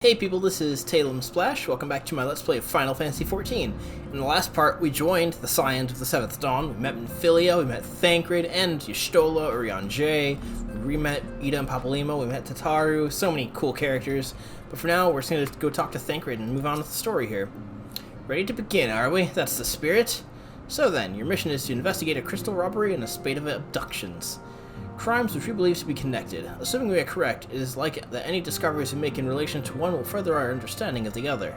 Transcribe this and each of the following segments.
Hey people, this is Talem Splash. Welcome back to my Let's Play of Final Fantasy XIV. In the last part, we joined the Scions of the Seventh Dawn. We met Filia, we met Thancred and Y'shtola, Urianger J. We met Ida and Papalymo, we met Tataru, so many cool characters. But for now, we're just going to go talk to Thancred and move on with the story here. Ready to begin, are we? That's the spirit? So then, your mission is to investigate a crystal robbery and a spate of abductions. Crimes which we believe to be connected. Assuming we are correct, it is likely that any discoveries we make in relation to one will further our understanding of the other.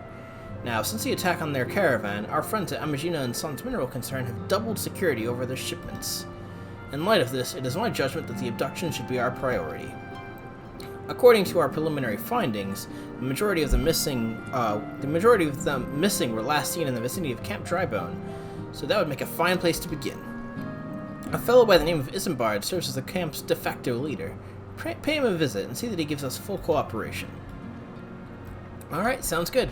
Now, since the attack on their caravan, our friends at Amagina and Sons Mineral Concern have doubled security over their shipments. In light of this, it is my judgment that the abduction should be our priority. According to our preliminary findings, the majority of them missing were last seen in the vicinity of Camp Drybone, so that would make a fine place to begin. A fellow by the name of Isambard serves as the camp's de facto leader. Pay him a visit and see that he gives us full cooperation. Alright, sounds good.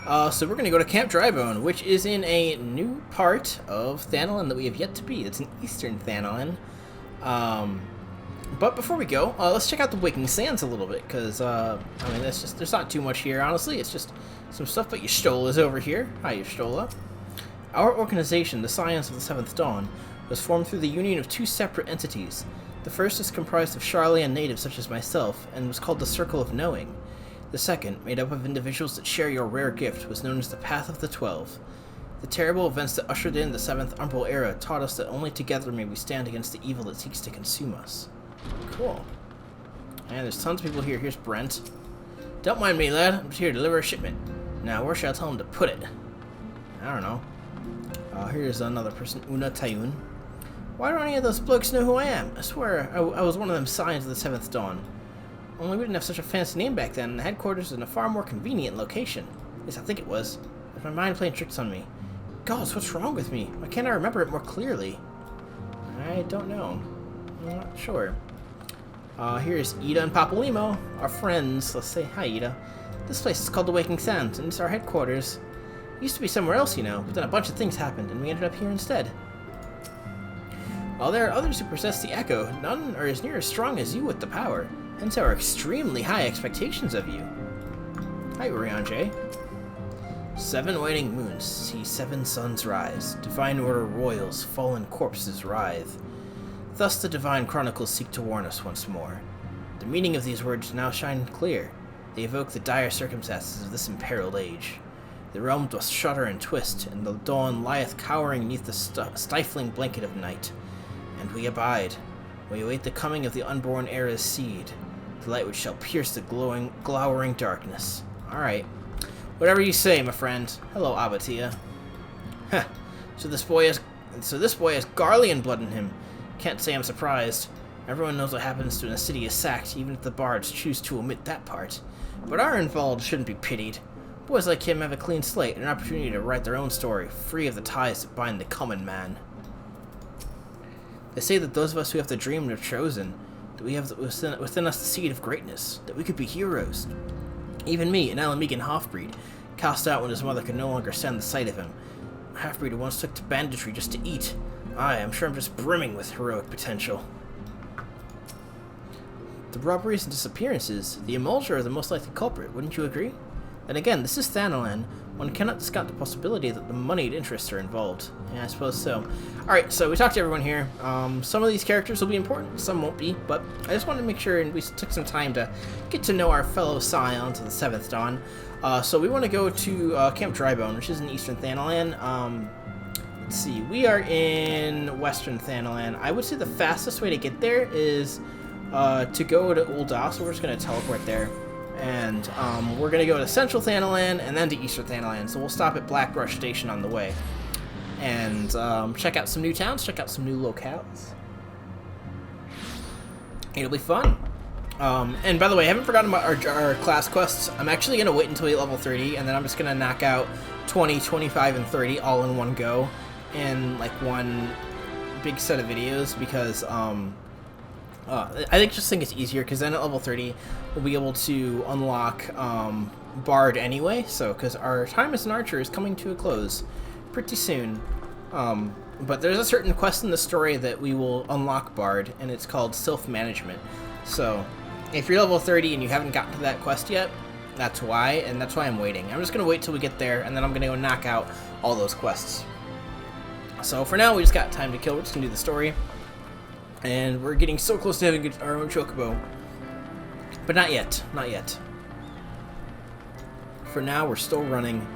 So we're going to go to Camp Drybone, which is in a new part of Thanalan that we have yet to beat. It's in Eastern Thanalan. But before we go, let's check out the Waking Sands a little bit, because, I mean, there's not too much here, honestly. It's just some stuff, but Y'shtola is over here. Hi, Y'shtola. Our organization, the Scions of the Seventh Dawn, was formed through the union of two separate entities. The first is comprised of Sharlayan natives such as myself, and was called the Circle of Knowing. The second, made up of individuals that share your rare gift, was known as the Path of the 12. The terrible events that ushered in the Seventh Umbral Era taught us that only together may we stand against the evil that seeks to consume us. Cool. And there's tons of people here. Here's Brent. Don't mind me, lad. I'm just here to deliver a shipment. Now, where shall I tell him to put it? I don't know. Here's another person, Una Tayun. Why don't any of those blokes know who I am? I swear I was one of them Scions of the Seventh Dawn. Only we didn't have such a fancy name back then, and the headquarters was in a far more convenient location. At least I think it was. There's my mind playing tricks on me. Gods, what's wrong with me? Why can't I remember it more clearly? I don't know. I'm not sure. Here's Ida and Papalymo, our friends. Let's say hi, Ida. This place is called the Waking Sands, and it's our headquarters. It used to be somewhere else, you know, but then a bunch of things happened, and we ended up here instead. While there are others who possess the Echo, none are as near as strong as you with the power, hence our extremely high expectations of you. Hi, Urianger. 7 waning moons see 7 suns rise, divine order royals, fallen corpses writhe. Thus the divine chronicles seek to warn us once more. The meaning of these words now shine clear. They evoke the dire circumstances of this imperiled age. The realm doth shudder and twist, and the dawn lieth cowering neath the stifling blanket of night. And we abide. We await the coming of the unborn era's seed, the light which shall pierce the glowering darkness. Alright. Whatever you say, my friend. Hello, Abatia. Heh. So this boy has Garlean blood in him. Can't say I'm surprised. Everyone knows what happens when a city is sacked, even if the bards choose to omit that part. But our involved shouldn't be pitied. Boys like him have a clean slate and an opportunity to write their own story, free of the ties that bind the common man. They say that those of us who have the dream and are chosen, that we have within us the seed of greatness, that we could be heroes. Even me, an Alamegan half-breed, cast out when his mother could no longer stand the sight of him. A half-breed who once took to banditry just to eat. I'm sure I'm just brimming with heroic potential. The robberies and disappearances, the Emulger are the most likely culprit, wouldn't you agree? Then again, this is Thanalan. One cannot discount the possibility that the moneyed interests are involved. Yeah, I suppose so. Alright, so we talked to everyone here. Some of these characters will be important, some won't be, but I just wanted to make sure and we took some time to get to know our fellow Scions of the Seventh Dawn. So we want to go to Camp Drybone, which is in Eastern Thanalan. Let's see, we are in Western Thanalan. I would say the fastest way to get there is to go to Ul'dah, so we're just going to teleport there. And we're going to go to Central Thanalan and then to Eastern Thanalan. So we'll stop at Blackbrush Station on the way. And check out some new towns, check out some new locales. It'll be fun. And by the way, I haven't forgotten about our class quests. I'm actually going to wait until we hit level 30, and then I'm just going to knock out 20, 25, and 30 all in one go in like one big set of videos, because I think it's easier, because then at level 30 we'll be able to unlock Bard anyway, so because our time as an archer is coming to a close pretty soon. But there's a certain quest in the story that we will unlock Bard, and it's called Self-Management. So if you're level 30 and you haven't gotten to that quest yet, That's why, and that's why I'm waiting. I'm just gonna wait till we get there, and then I'm gonna go knock out all those quests. So for now, we just got time to kill. We're just gonna do the story, and we're getting so close to having our own chocobo, but not yet, not yet. For now, we're still running.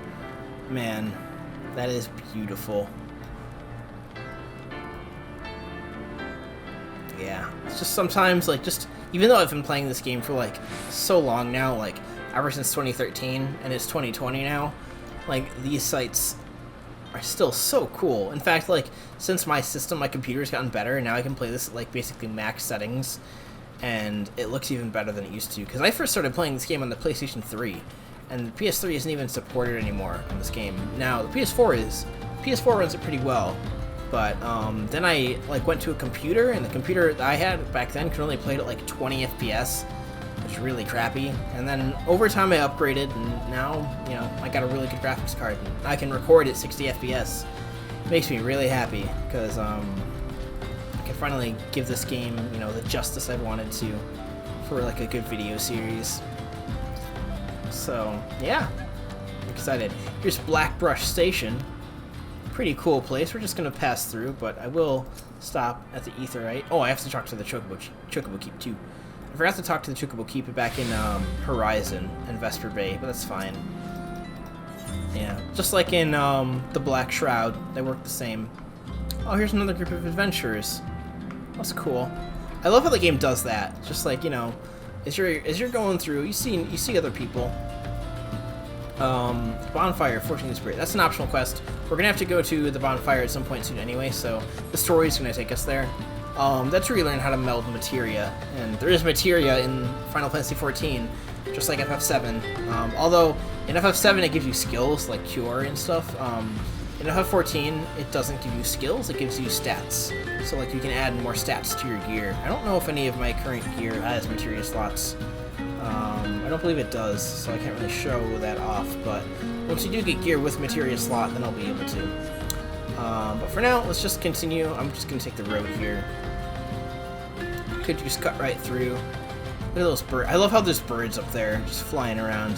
Man, that is beautiful. Yeah, it's just sometimes, like, just, even though I've been playing this game for, like, so long now, like, ever since 2013, and it's 2020 now, like, these sites are still so cool. In fact, like, since my computer's gotten better, and now I can play this at, like, basically max settings, and it looks even better than it used to, because I first started playing this game on the PlayStation 3, and the PS3 isn't even supported anymore on this game. Now, the PS4 is. PS4 runs it pretty well. But then I went to a computer, and the computer that I had back then could only play it at like 20 FPS, which is really crappy. And then over time I upgraded, and now, you know, I got a really good graphics card, and I can record at 60 FPS. It makes me really happy, because I can finally give this game, you know, the justice I wanted to for like a good video series. So yeah, I'm excited. Here's Blackbrush Station. Pretty cool place. We're just gonna pass through, but I will stop at the Aetheryte. Oh, I have to talk to the Chocobo Keep too. I forgot to talk to the Chocobo Keep back in Horizon and Vesper Bay, but that's fine. Yeah, just like in the Black Shroud, they work the same. Oh, here's another group of adventurers. That's cool. I love how the game does that. Just like, you know, as you're going through, you see other people. Bonfire, 14th Spirit. That's an optional quest. We're gonna have to go to the bonfire at some point soon anyway, so the story is gonna take us there. That's where you learn how to meld materia, and there is materia in Final Fantasy XIV, just like FF7. Although in FF7 it gives you skills like Cure and stuff. In FF14 it doesn't give you skills; it gives you stats. So like you can add more stats to your gear. I don't know if any of my current gear has materia slots. I don't believe it does, so I can't really show that off, but once you do get gear with materia slot, then I'll be able to. But for now, let's just continue. I'm just going to take the road here. Could just cut right through. Look at those birds. I love how there's birds up there just flying around.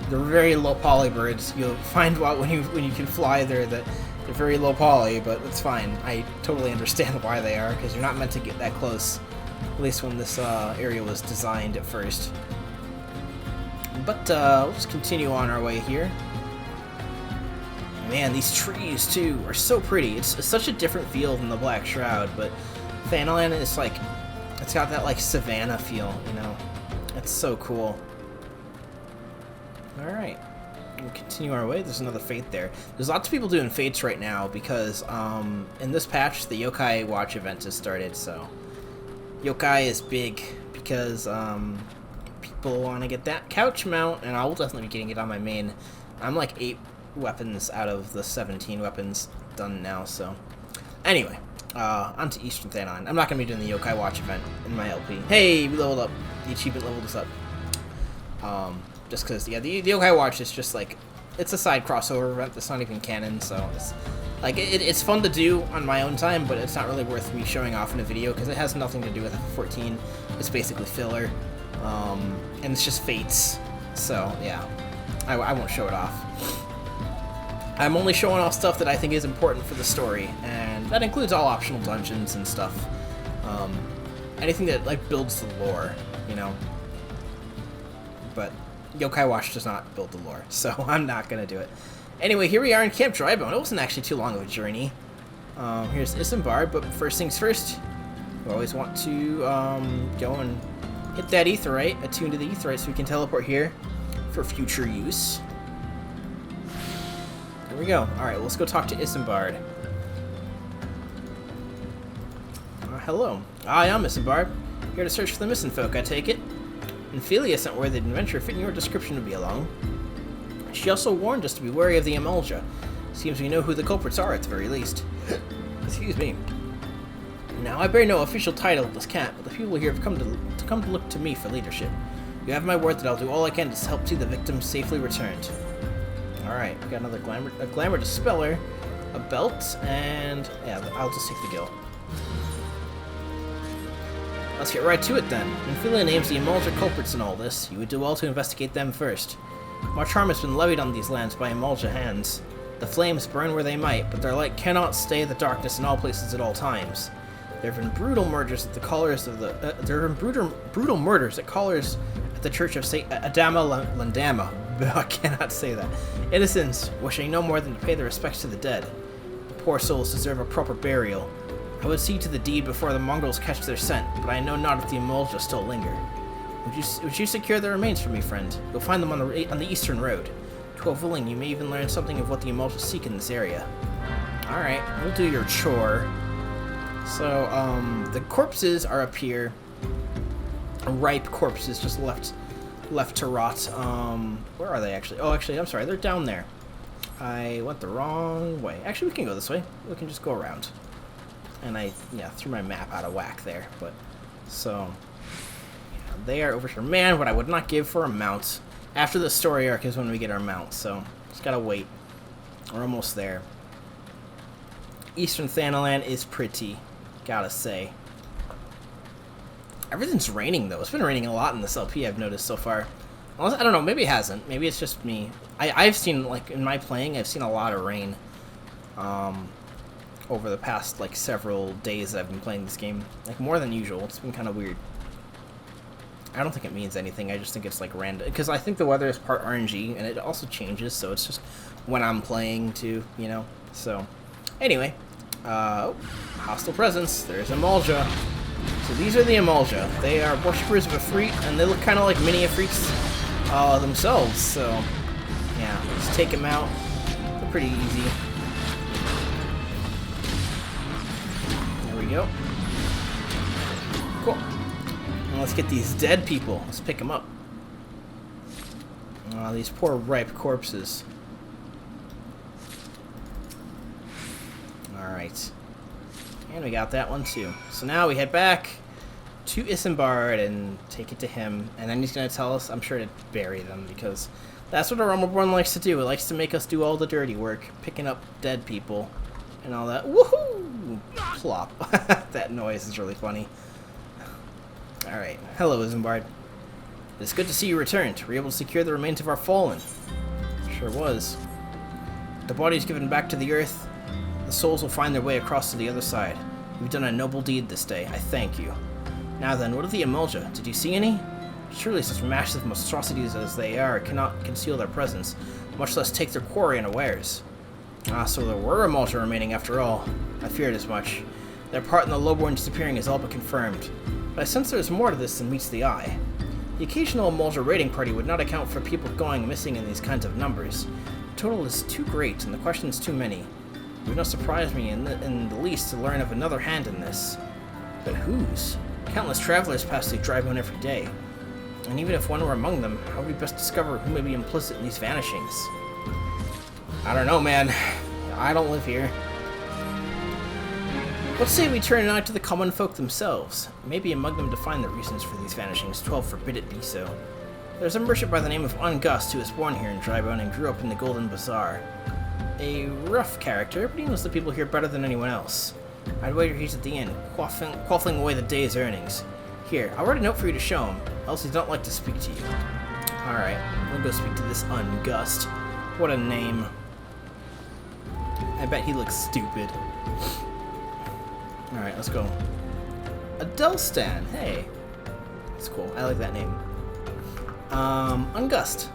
They're very low poly birds. You'll find out when you can fly there that they're very low poly, but that's fine. I totally understand why they are, because you're not meant to get that close. At least when this area was designed at first. But we'll just continue on our way here. Man, these trees too are so pretty. It's such a different feel than the Black Shroud, but Thanalan is like, it's got that like savanna feel, you know. It's so cool. All right, we'll continue our way. There's another fate there. There's lots of people doing fates right now because in this patch the Yokai Watch event has started. So Yokai is big because people want to get that couch mount, and I will definitely be getting it on my main. I'm like 8 weapons out of the 17 weapons done now, so anyway, on to Eastern Thanon. I'm not going to be doing the Yokai Watch event in my LP. Hey, we leveled up. The achievement leveled us up. Just because, yeah, the Yokai Watch is just like, it's a side crossover event that's not even canon, so it's like, it's fun to do on my own time, but it's not really worth me showing off in a video because it has nothing to do with F14. It's basically filler, and it's just fates, so yeah, I won't show it off. I'm only showing off stuff that I think is important for the story, and that includes all optional dungeons and stuff. Anything that like builds the lore, you know. But Yokai Watch does not build the lore, so I'm not gonna do it. Anyway, here we are in Camp Drybone. It wasn't actually too long of a journey. Here's Isambard, but first things first, we always want to go and hit that Aetheryte, attune to the Aetheryte, so we can teleport here for future use. There we go. Alright, let's go talk to Isambard. Hello. I am Isambard. Here to search for the missing folk, I take it. Ophelia sent word that an adventure fitting your description to be along. She also warned us to be wary of the Amalja. Seems we know who the culprits are at the very least. Excuse me. Now, I bear no official title of this camp, but the people here have come to look to me for leadership. You have my word that I'll do all I can to help see the victims safely returned. Alright, we got another glamour dispeller, a belt, and yeah, I'll just take the guild. Let's get right to it then. Ophelia names the Emulja culprits in all this. You would do well to investigate them first. Much harm has been levied on these lands by Emulja hands. The flames burn where they might, but their light cannot stay the darkness in all places at all times. There have been brutal murders at the collars of the. There have been brutal murders at collars at the Church of Saint Adama Landama. I cannot say that. Innocents wishing no more than to pay their respects to the dead. The poor souls deserve a proper burial. I would see to the deed before the Mongols catch their scent, but I know not if the Emulja still linger. Would you secure their remains for me, friend? You'll find them on the eastern road. To a willing, you may even learn something of what the Emulja seek in this area. Alright, we'll do your chore. So, the corpses are up here. Ripe corpses just left to rot. Where are they actually? Oh, actually, I'm sorry, they're down there. I went the wrong way. Actually, we can go this way. We can just go around. And I, threw my map out of whack there. But, so, yeah, they are over here. Man, what I would not give for a mount. After the story arc is when we get our mount, so just gotta wait. We're almost there. Eastern Thanalan is pretty, gotta say. Everything's raining, though. It's been raining a lot in this LP, I've noticed so far. I don't know, maybe it hasn't. Maybe it's just me. I've seen, like, in my playing, I've seen a lot of rain over the past, like, several days that I've been playing this game. Like, more than usual. It's been kind of weird. I don't think it means anything. I just think it's like random, because I think the weather is part RNG, and it also changes, so it's just when I'm playing too, So, anyway, hostile presence. There's Emulja. So these are the Emulja. They are worshippers of Ifrit, and they look kind of like mini Ifrits themselves. So, yeah, let's take them out. They're pretty easy. There we go. Cool. Let's get these dead people. Let's pick them up. These poor ripe corpses. Alright. And we got that one too. So now we head back to Isambard and take it to him. And then he's going to tell us, I'm sure, to bury them, because that's what a Reborn likes to do. It likes to make us do all the dirty work. Picking up dead people and all that. Woohoo! Plop. That noise is really funny. Alright, hello Isambard. It's good to see you returned. Were you able to secure the remains of our fallen? Sure was. The bodies given back to the earth, the souls will find their way across to the other side. You've done a noble deed this day. I thank you. Now then, what of the Emulja? Did you see any? Surely such massive monstrosities as they are cannot conceal their presence, much less take their quarry unawares. Ah, so there were Emulja remaining after all. I feared as much. Their part in the Lowborn disappearing is all but confirmed. But I sense there's more to this than meets the eye. The occasional Emulja raiding party would not account for people going missing in these kinds of numbers. The total is too great, and the questions too many. It would not surprise me in the least to learn of another hand in this. But whose? Countless travelers pass through Reborn every day. And even if one were among them, how would we best discover who may be implicit in these vanishings? I don't know, man. I don't live here. Let's say we turn an eye to the common folk themselves. Maybe among them define the reasons for these vanishings. 12 forbid it be so. There's a merchant by the name of Ungust who was born here in Reborn and grew up in the Golden Bazaar. A rough character, but he knows the people here better than anyone else. I'd wager he's at the inn, quaffing away the day's earnings. Here, I'll write a note for you to show him, else he don't like to speak to you. Alright, we'll go speak to this Ungust. What a name. I bet he looks stupid. Alright, let's go. Adelstan, hey. That's cool, I like that name. Ungust.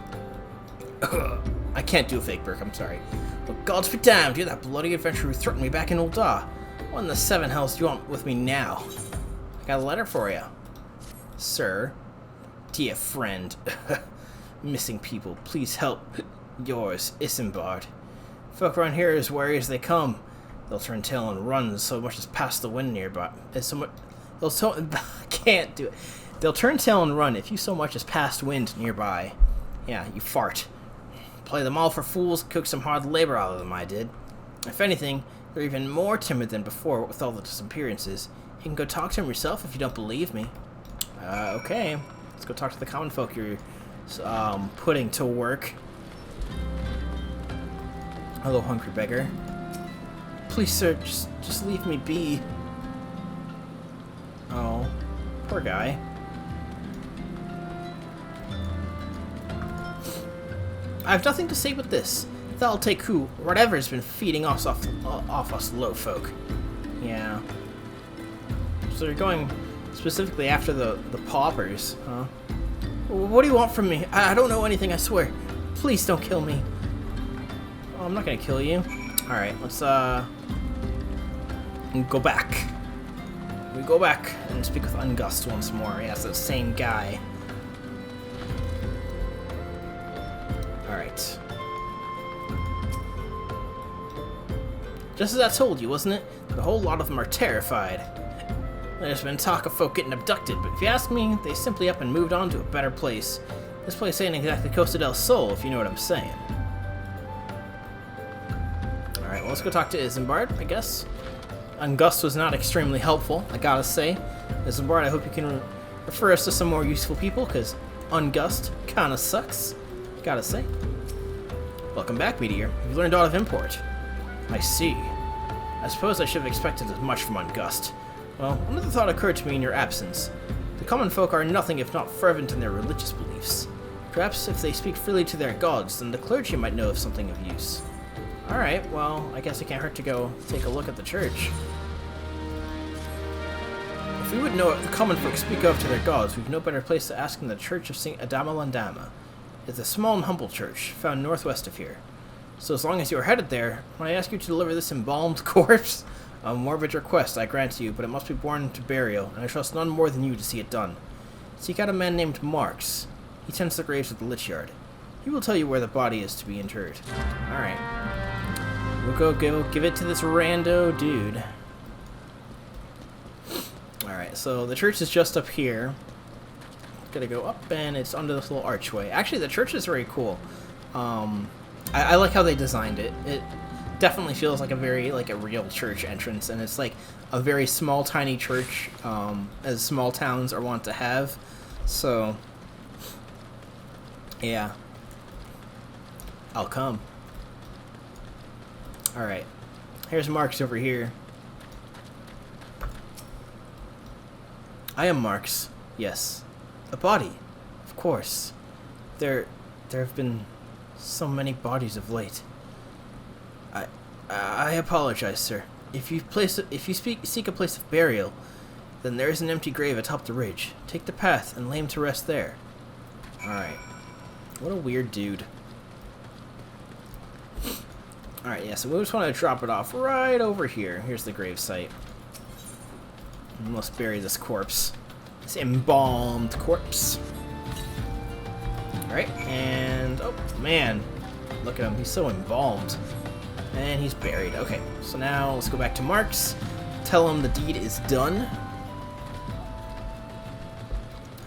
I can't do a fake Burke, I'm sorry. But gods be damned, you're that bloody adventurer who threatened me back in Ul'dah. What in the seven hells do you want with me now? I got a letter for you. Sir. Dear friend. Missing people, please help. Yours, Isambard. Folk around here are as wary as they come. They'll turn tail and run so much as past the wind nearby. Can't do it. They'll turn tail and run if you so much as past wind nearby. Yeah, you fart. Play them all for fools, cook some hard labor out of them, I did. If anything, they're even more timid than before with all the disappearances. You can go talk to them yourself if you don't believe me. Okay. Let's go talk to the common folk you're putting to work. Hello, hungry beggar. Please, sir, just leave me be. Oh. Poor guy. I have nothing to say but this. That'll take who, whatever's been feeding us off us low folk. Yeah. So you're going specifically after the paupers, huh? What do you want from me? I don't know anything, I swear. Please don't kill me. Oh, I'm not gonna kill you. Alright, let's go back. We go back and speak with Ungust once more. Yeah, it's the same guy. Alright. Just as I told you, wasn't it? The whole lot of them are terrified. There's been talk of folk getting abducted, but if you ask me, they simply up and moved on to a better place. This place ain't exactly Costa del Sol, if you know what I'm saying. Alright, well, let's go talk to Isambard, I guess. Ungust was not extremely helpful, I gotta say. Isambard, I hope you can refer us to some more useful people, because Ungust kinda sucks, gotta say. Welcome back, Meteor. You've learned a lot of import. I see. I suppose I should have expected as much from Ungust. Well, another thought occurred to me in your absence. The common folk are nothing if not fervent in their religious beliefs. Perhaps if they speak freely to their gods, then the clergy might know of something of use. Alright, well, I guess it can't hurt to go take a look at the church. If we would know what the common folk speak of to their gods, we've no better place to ask than the Church of St. Adama Landama. It's a small and humble church, found northwest of here. So as long as you are headed there, when I ask you to deliver this embalmed corpse, a morbid request I grant you, but it must be borne to burial, and I trust none more than you to see it done. Seek out a man named Marks. He tends the graves at the Lich Yard. He will tell you where the body is to be interred. Alright. We'll go give it to this rando dude. Alright, so the church is just up here. Gotta go up, and it's under this little archway. Actually, the church is very cool. I like how they designed it. It definitely feels like a very, like, a real church entrance, and it's like a very small, tiny church, as small towns are wont to have. So, yeah. I'll come. Alright. Here's Marks over here. I am Marks. Yes. A body. Of course. There have been so many bodies of late. I apologize, sir. If you seek a place of burial, then there is an empty grave atop the ridge. Take the path and lay him to rest there. Alright. What a weird dude. Alright, yeah, so we just want to drop it off right over here. Here's the grave site. We must bury this corpse. This embalmed corpse. Alright, and... oh, man. Look at him. He's so embalmed. And he's buried. Okay, so now let's go back to Marks. Tell him the deed is done.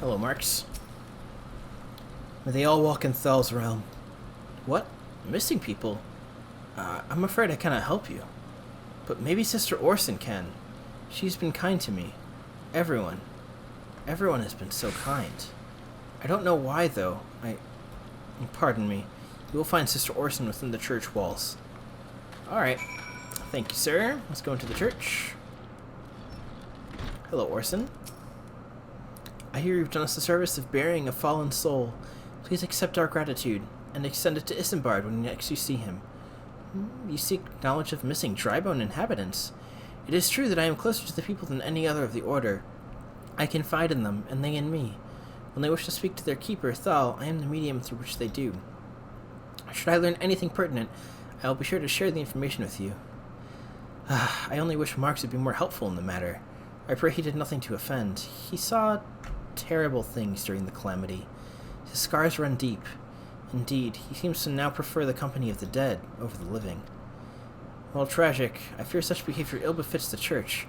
Hello, Marks. May they all walk in Thal's realm. What? Missing people? I'm afraid I cannot help you. But maybe Sister Orson can. She's been kind to me. Everyone has been so kind. I don't know why, though. Pardon me. You will find Sister Orson within the church walls. Alright. Thank you, sir. Let's go into the church. Hello, Orson. I hear you've done us the service of burying a fallen soul. Please accept our gratitude, and extend it to Isambard when next you see him. You seek knowledge of missing Drybone inhabitants. It is true that I am closer to the people than any other of the Order. I confide in them, and they in me. When they wish to speak to their keeper, Thal, I am the medium through which they do. Should I learn anything pertinent, I will be sure to share the information with you. I only wish Marks would be more helpful in the matter. I pray he did nothing to offend. He saw terrible things during the calamity. His scars run deep. Indeed, he seems to now prefer the company of the dead over the living. While tragic, I fear such behavior ill befits the church.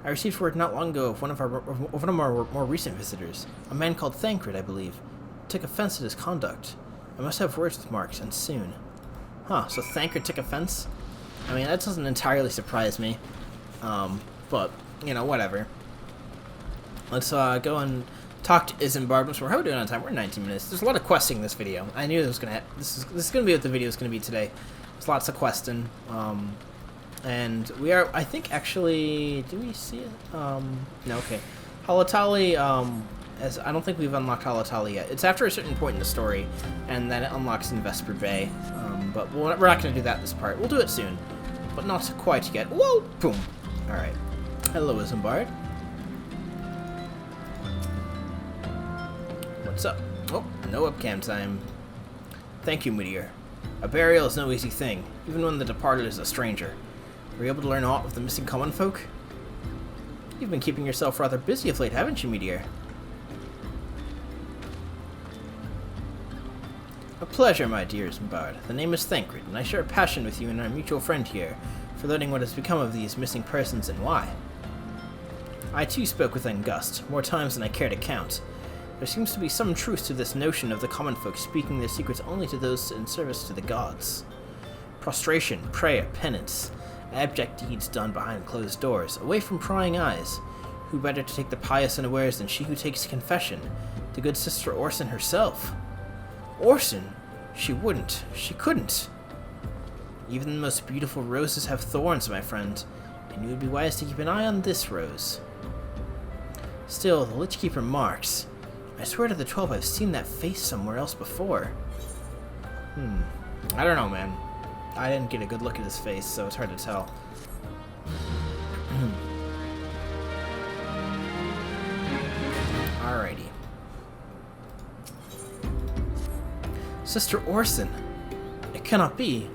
I received word not long ago of one of our more recent visitors, a man called Thancred, I believe, took offense at his conduct. I must have words with Marks, and soon. Huh, so Thancred took offense? I mean, that doesn't entirely surprise me. But, you know, whatever. Let's go and talk to Isambard. How are we doing on time? We're 19 minutes. There's a lot of questing in this video. I knew this was gonna. This is gonna be what the video is gonna be today. There's lots of questing. And we are. I think actually. Do we see it? No. Okay. Halatali, as I don't think we've unlocked Halatali yet. It's after a certain point in the story, and then it unlocks in Vesper Bay. But we're not going to do that this part. We'll do it soon, but not quite yet. Whoa! Boom! Alright. Hello, Isambard. What's up? Oh, no webcam time. Thank you, Meteor. A burial is no easy thing, even when the departed is a stranger. Were you able to learn aught of the missing common folk? You've been keeping yourself rather busy of late, haven't you, Meteor? A pleasure, my dear Isambard. The name is Thancred, and I share a passion with you and our mutual friend here for learning what has become of these missing persons and why. I too spoke with Angust, more times than I care to count. There seems to be some truth to this notion of the common folk speaking their secrets only to those in service to the gods. Prostration, prayer, penance, abject deeds done behind closed doors, away from prying eyes. Who better to take the pious unawares than she who takes confession, the good Sister Orson herself? Orson? She wouldn't. She couldn't. Even the most beautiful roses have thorns, my friend, and you would be wise to keep an eye on this rose. Still, the Lich Keeper marks. I swear to the 12 I've seen that face somewhere else before. I don't know, man. I didn't get a good look at his face, so it's hard to tell. Alrighty. Sister Orson. It cannot be.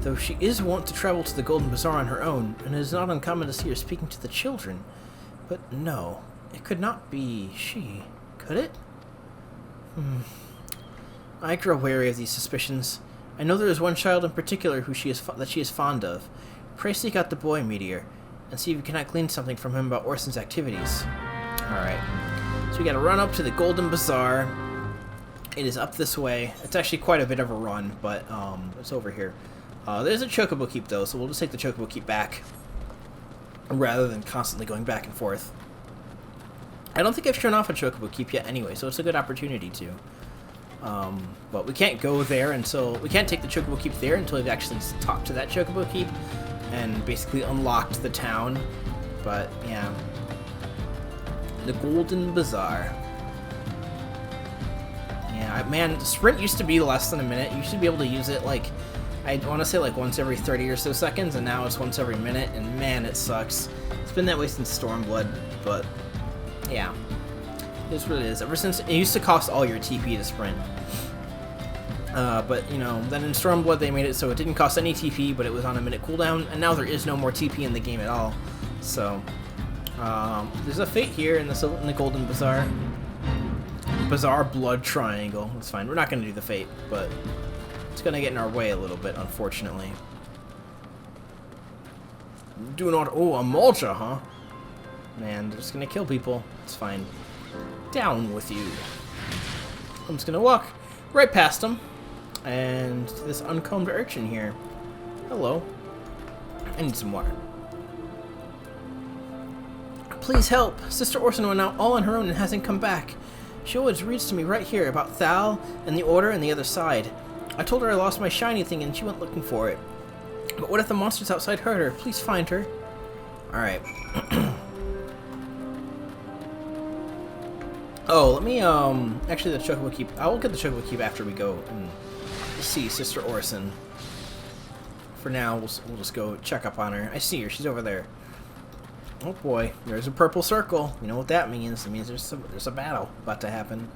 Though she is wont to travel to the Golden Bazaar on her own, and it is not uncommon to see her speaking to the children. But no, it could not be she. Could it? I grow wary of these suspicions. I know there is one child in particular who she is fond of. Pray seek out the boy, Meteor, and see if you cannot glean something from him about Orson's activities. Alright. So we gotta run up to the Golden Bazaar. It is up this way. It's actually quite a bit of a run, but it's over here. There's a Chocobo Keep, though, so we'll just take the Chocobo Keep back, rather than constantly going back and forth. I don't think I've shown off a Chocobo Keep yet anyway, so it's a good opportunity to. But we can't go there until... We can't take the Chocobo Keep there until we've actually talked to that Chocobo Keep and basically unlocked the town. But, yeah. The Golden Bazaar. Yeah, man, Sprint used to be less than a minute. You should be able to use it, like... I want to say like once every 30 or so seconds, and now it's once every minute, and man, it sucks. It's been that way since Stormblood, but yeah. It is what it is. Ever since, it used to cost all your TP to sprint. But, you know, then in Stormblood they made it so it didn't cost any TP, but it was on a minute cooldown, and now there is no more TP in the game at all. So, there's a fate here in the Golden Bazaar. Bazaar Blood Triangle. It's fine. We're not going to do the fate, but... it's gonna get in our way a little bit, unfortunately. Do not... oh, a Mulcha, huh? Man, they're just gonna kill people. It's fine. Down with you. I'm just gonna walk right past them. And this uncombed urchin here. Hello. I need some water. Please help. Sister Orson went out all on her own and hasn't come back. She always reads to me right here about Thal and the Order and the other side. I told her I lost my shiny thing and she went looking for it. But what if the monsters outside hurt her? Please find her. Alright. Oh, let me, actually the Chocobo Keep, I will get the Chocobo Keep after we go and see Sister Orson. For now, we'll just go check up on her. I see her, she's over there. Oh boy, there's a purple circle. You know what that means? It means there's a battle about to happen.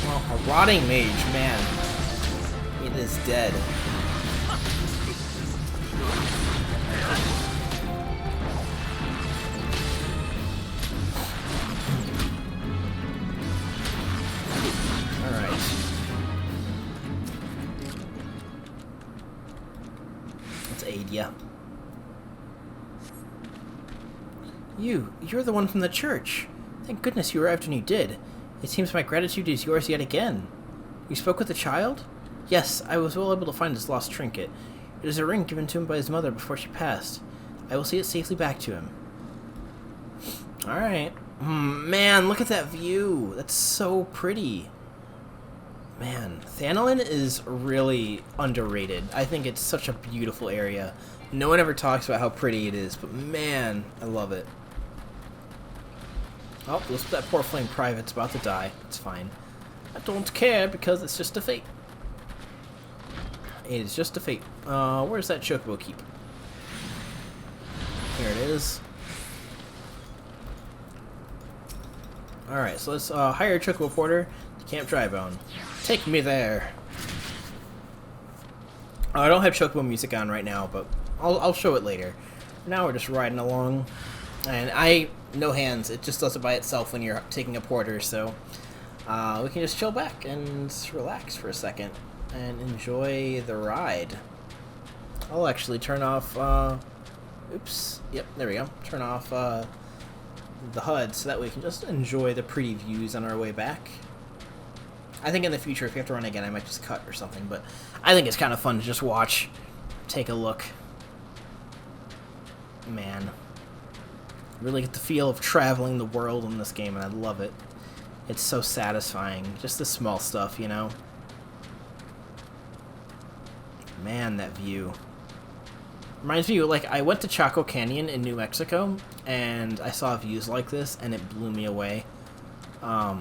Well, a rotting mage, man. It is dead. Alright. Let's aid ya. You're the one from the church. Thank goodness you arrived when you did. It seems my gratitude is yours yet again. You spoke with the child? Yes, I was well able to find his lost trinket. It is a ring given to him by his mother before she passed. I will see it safely back to him. Alright. Man, look at that view. That's so pretty. Man, Thanalan is really underrated. I think it's such a beautiful area. No one ever talks about how pretty it is, but man, I love it. Oh, that poor flame private's about to die. It's fine. I don't care because it's just a fate. It is just a fate. Where's that chocobo keep? Here it is. Alright, so let's hire a chocobo porter to Camp Drybone. Take me there. I don't have chocobo music on right now, but I'll show it later. Now we're just riding along. And no hands, it just does it by itself when you're taking a porter, so we can just chill back and relax for a second and enjoy the ride. I'll actually turn off, oops, yep, there we go, turn off the HUD so that way we can just enjoy the pretty views on our way back. I think in the future, if you have to run again, I might just cut or something, but I think it's kind of fun to just watch, take a look. Man. Really get the feel of traveling the world in this game, and I love it. It's so satisfying. Just the small stuff, you know? Man, that view. Reminds me, like, I went to Chaco Canyon in New Mexico, and I saw views like this, and it blew me away. I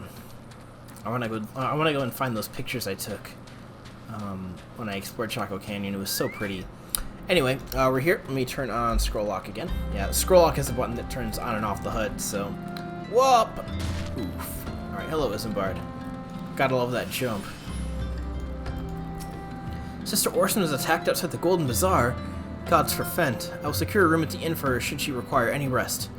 want to go and find those pictures I took when I explored Chaco Canyon. It was so pretty. Anyway, we're here. Let me turn on scroll lock again. Yeah, scroll lock is a button that turns on and off the HUD, so... Whoop! Oof. Alright, hello, Isambard. Gotta love that jump. Sister Orson was attacked outside the Golden Bazaar. Gods forfend. I will secure a room at the inn for her should she require any rest.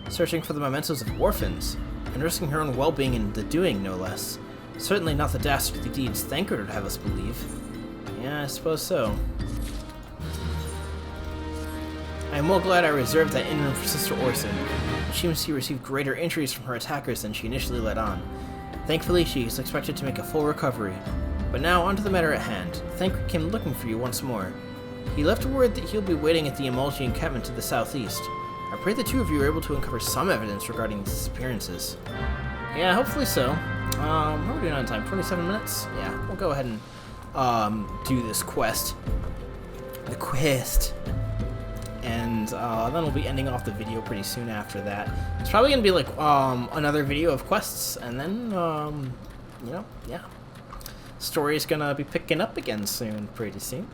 Searching for the mementos of orphans, and risking her own well-being in the doing, no less. Certainly not the dastardly deeds Thancred would have us believe. Yeah, I suppose so. I am well glad I reserved that inn room for Sister Orson. She seems to receive greater injuries from her attackers than she initially let on. Thankfully, she is expected to make a full recovery. But now, on to the matter at hand. Thancred came looking for you once more. He left word that he'll be waiting at the Emulgi encampment to the southeast. I pray the two of you are able to uncover some evidence regarding these disappearances. Yeah, hopefully so. How are we doing on time? 27 minutes? Yeah, we'll go ahead and do this quest. The quest. And then we'll be ending off the video pretty soon after that. It's probably going to be like another video of quests, and then, you know, yeah. Story's going to be picking up again soon, pretty soon.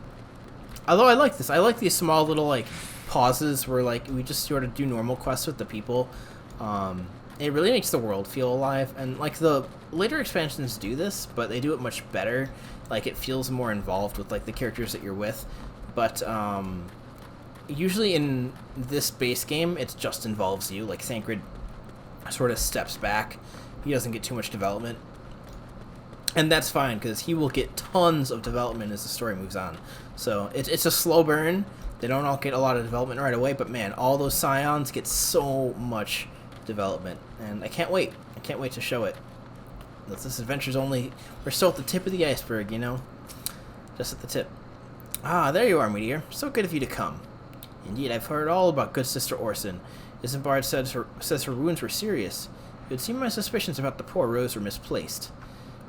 Although I like this. I like these small little, like, pauses where, like, we just sort of do normal quests with the people. It really makes the world feel alive. And, like, the later expansions do this, but they do it much better. Like, it feels more involved with, like, the characters that you're with. But, usually in this base game, it just involves you. Like, Thancred sort of steps back. He doesn't get too much development. And that's fine, because he will get tons of development as the story moves on. So, it's a slow burn. They don't all get a lot of development right away, but man, all those scions get so much development. And I can't wait. I can't wait to show it. This adventure's only... We're still at the tip of the iceberg, you know? Just at the tip. Ah, there you are, Meteor. So good of you to come. Indeed, I've heard all about good Sister Orson. Isambard says her wounds were serious. It would seem my suspicions about the poor Rose were misplaced.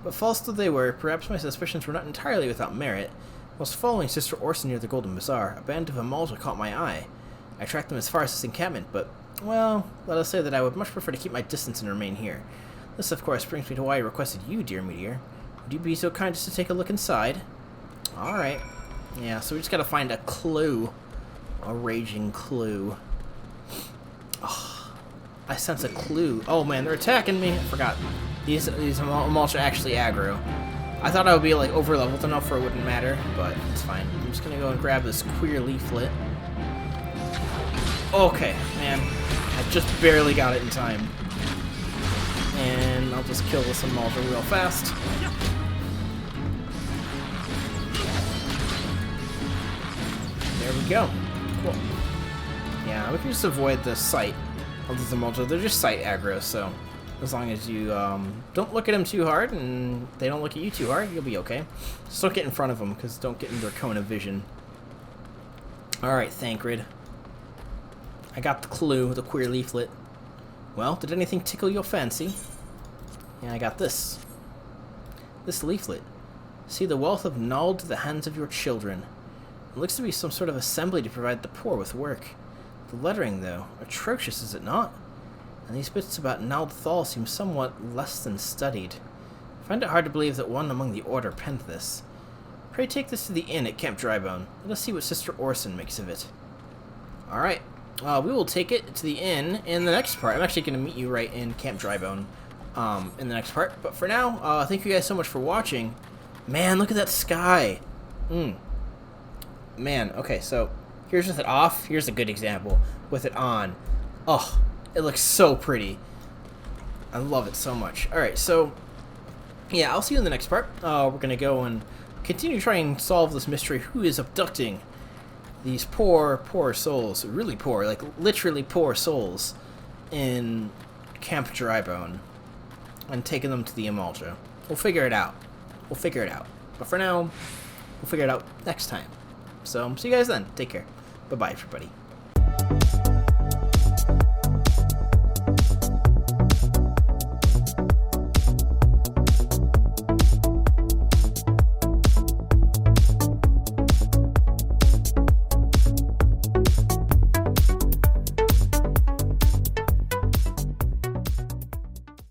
But false though they were, perhaps my suspicions were not entirely without merit. Whilst following Sister Orson near the Golden Bazaar, a band of Emulgi caught my eye. I tracked them as far as this encampment, but, well, let us say that I would much prefer to keep my distance and remain here. This, of course, brings me to why I requested you, dear Meteor. Would you be so kind as to take a look inside? Alright. Yeah, so we just gotta find a clue. A raging clue. Oh, I sense a clue. Oh man, they're attacking me. I forgot. These Emulgi are actually aggro. I thought I would be like over leveled enough where it wouldn't matter, but it's fine. I'm just gonna go and grab this queer leaflet. Okay, man. I just barely got it in time. And I'll just kill this Emulgi real fast. There we go. Cool. Yeah, we can just avoid the sight of the Emulgi. They're just sight aggro, so as long as you don't look at them too hard and they don't look at you too hard, you'll be okay. Just don't get in front of them, because don't get in their cone of vision. Alright, Thancred. I got the clue, the queer leaflet. Well, did anything tickle your fancy? Yeah, I got this. This leaflet. See the wealth of knowledge to the hands of your children. It looks to be some sort of assembly to provide the poor with work. The lettering, though, atrocious, is it not? And these bits about Nald Thal seem somewhat less than studied. I find it hard to believe that one among the Order penned this. Pray take this to the inn at Camp Drybone. Let us see what Sister Orson makes of it. Alright, we will take it to the inn in the next part. I'm actually going to meet you right in Camp Drybone in the next part. But for now, thank you guys so much for watching. Man, look at that sky. Man, okay, so here's with it off. Here's a good example. With it on. Oh, it looks so pretty. I love it so much. Alright, so yeah, I'll see you in the next part. We're going to go and continue trying and solve this mystery. Who is abducting these poor souls? Really poor, like literally poor souls in Camp Drybone and taking them to the Imalja. We'll figure it out. We'll figure it out. But for now, we'll figure it out next time. So, see you guys then. Take care. Bye-bye, everybody.